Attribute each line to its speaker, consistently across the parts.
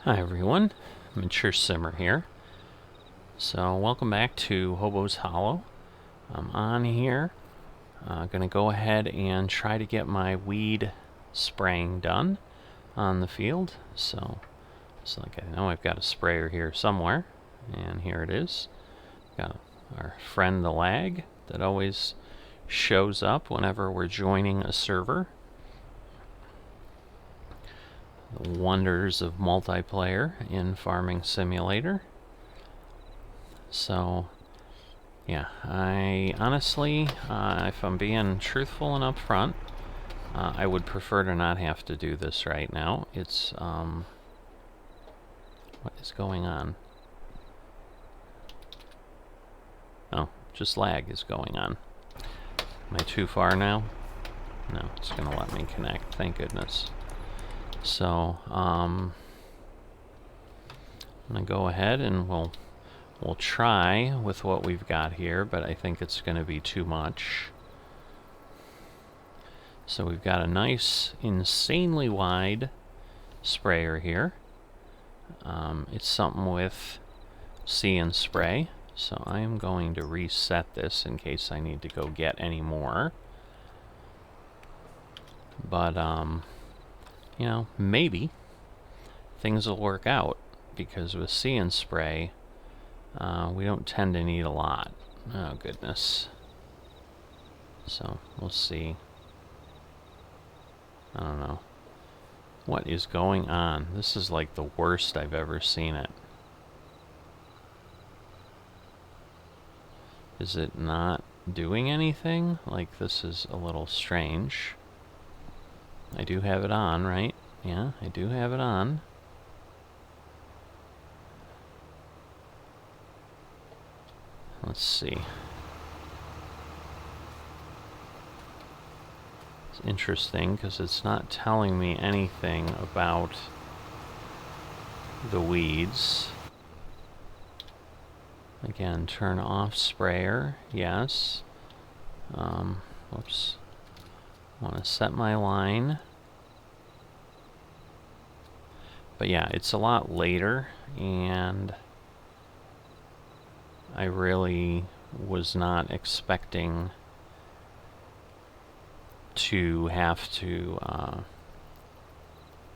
Speaker 1: Hi everyone, Mature Simmer here. So welcome back to Hobo's Hollow. I'm on here. Gonna go ahead and try to get my weed spraying done on the field. So it's like I know I've got a sprayer here somewhere, and here it is. Got our friend the lag that always shows up whenever we're joining a server. The wonders of multiplayer in Farming Simulator. So, yeah, I honestly, if I'm being truthful and upfront, I would prefer to not have to do this right now. It's, what is going on? Oh, just lag is going on. Am I too far now? No, it's gonna let me connect, thank goodness. So, I'm gonna go ahead and we'll try with what we've got here, but I think it's gonna be too much. So we've got a nice, insanely wide sprayer here. It's something with See and Spray, so I am going to reset this in case I need to go get any more. But, you know, maybe things will work out, because with See and Spray, we don't tend to need a lot. Oh, goodness. So, we'll see. I don't know. What is going on? This is like the worst I've ever seen it. Is it not doing anything? Like, this is a little strange. I do have it on, right? Yeah, I do have it on. Let's see. It's interesting because it's not telling me anything about the weeds. Again, turn off sprayer, yes. Whoops. I want to set my line. But yeah, it's a lot later, and I really was not expecting to have to,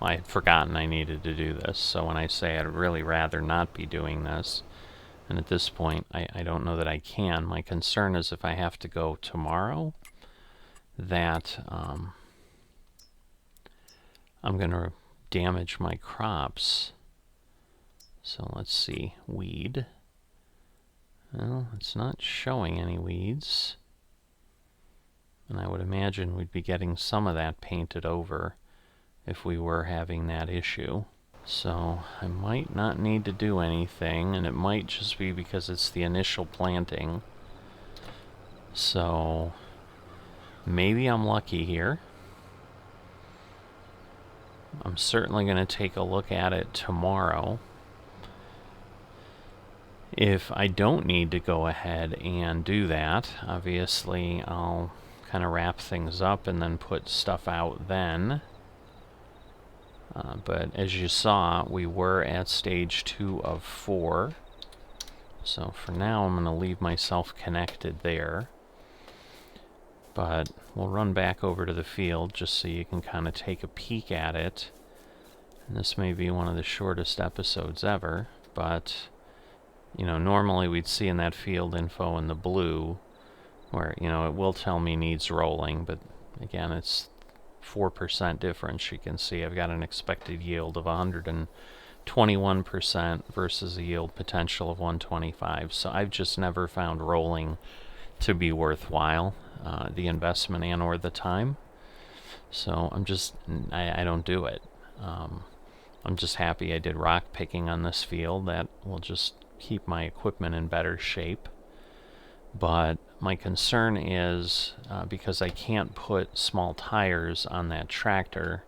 Speaker 1: I had forgotten I needed to do this, so when I say I'd really rather not be doing this, and at this point I don't know that I can. My concern is if I have to go tomorrow, that I'm going to damage my crops. So let's see, weed. Well, it's not showing any weeds. And I would imagine we'd be getting some of that painted over if we were having that issue. So I might not need to do anything, and it might just be because it's the initial planting. So maybe I'm lucky here. I'm certainly going to take a look at it tomorrow. If I don't need to go ahead and do that, obviously I'll kind of wrap things up and then put stuff out then. But as you saw, we were at stage 2 of 4. So for now, I'm going to leave myself connected there. But we'll run back over to the field just so you can kind of take a peek at it. And this may be one of the shortest episodes ever, but, you know, normally we'd see in that field info in the blue where, you know, it will tell me needs rolling, but again, it's 4% difference. You can see I've got an expected yield of 121% versus a yield potential of 125. So I've just never found rolling to be worthwhile, the investment and or the time. So I don't do it. I'm just happy I did rock picking on this field. That will just keep my equipment in better shape. But my concern is, because I can't put small tires on that tractor,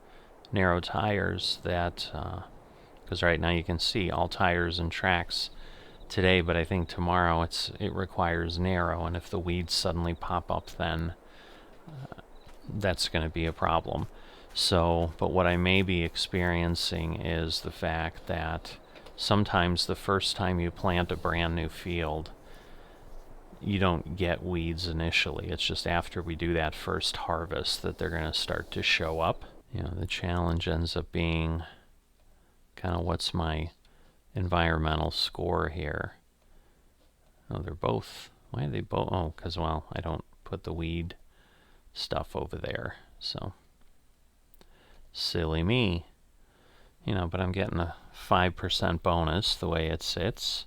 Speaker 1: narrow tires, that, because right now you can see all tires and tracks today, but I think tomorrow it requires narrow, and if the weeds suddenly pop up, then that's going to be a problem. So, but what I may be experiencing is the fact that sometimes the first time you plant a brand new field, you don't get weeds initially. It's just after we do that first harvest that they're going to start to show up. You know, the challenge ends up being kind of what's my environmental score here. Oh, they're both. Why are they both? Oh, because, well, I don't put the weed stuff over there. So, silly me. You know, but I'm getting a 5% bonus the way it sits.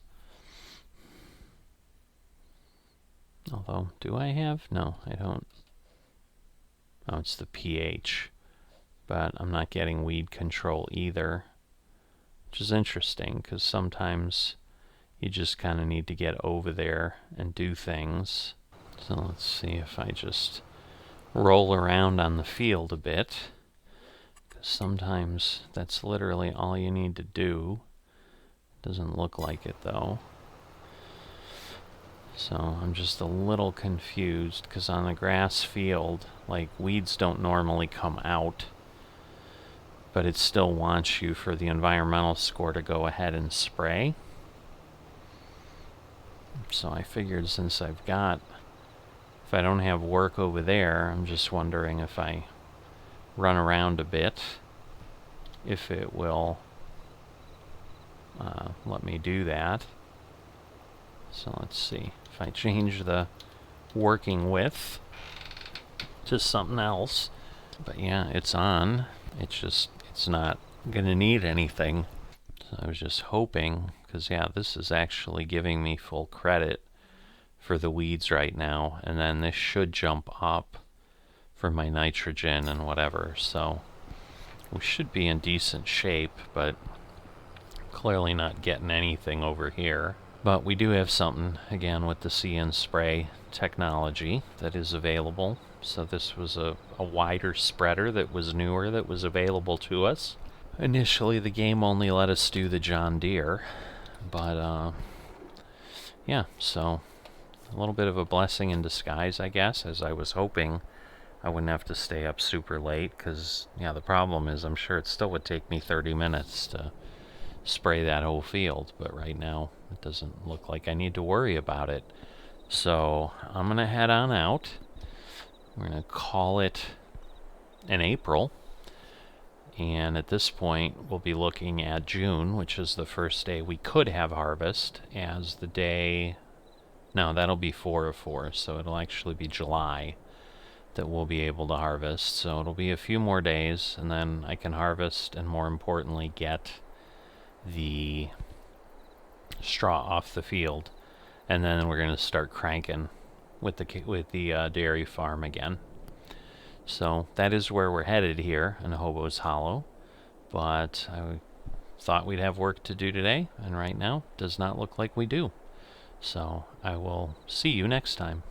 Speaker 1: Although, do I have? No, I don't. Oh, it's the pH. But I'm not getting weed control either, which is interesting because sometimes you just kind of need to get over there and do things. So let's see if I just roll around on the field a bit, because sometimes that's literally all you need to do. Doesn't look like it though. So I'm just a little confused because on the grass field, like, weeds don't normally come out, but it still wants you for the environmental score to go ahead and spray. So I figured since if I don't have work over there, I'm just wondering if I run around a bit, if it will let me do that. So let's see. If I change the working width to something else, but yeah, it's on. It's not going to need anything. So I was just hoping, because yeah, this is actually giving me full credit for the weeds right now, and then this should jump up for my nitrogen and whatever, so we should be in decent shape, but clearly not getting anything over here. But we do have something, again, with the See and Spray technology that is available. So this was a wider spreader that was newer, that was available to us. Initially, the game only let us do the John Deere, but yeah, so a little bit of a blessing in disguise, I guess, as I was hoping I wouldn't have to stay up super late, because, yeah, the problem is I'm sure it still would take me 30 minutes to spray that whole field, but right now it doesn't look like I need to worry about it. So I'm going to head on out. We're going to call it in April, and at this point we'll be looking at June, which is the first day we could have harvest, as the day... No, that'll be 4 of 4, so it'll actually be July that we'll be able to harvest. So it'll be a few more days, and then I can harvest, and more importantly, get the straw off the field, and then we're going to start cranking with the dairy farm again. So that is where we're headed here in Hobo's Hollow, but I thought we'd have work to do today, and right now does not look like we do. So I will see you next time.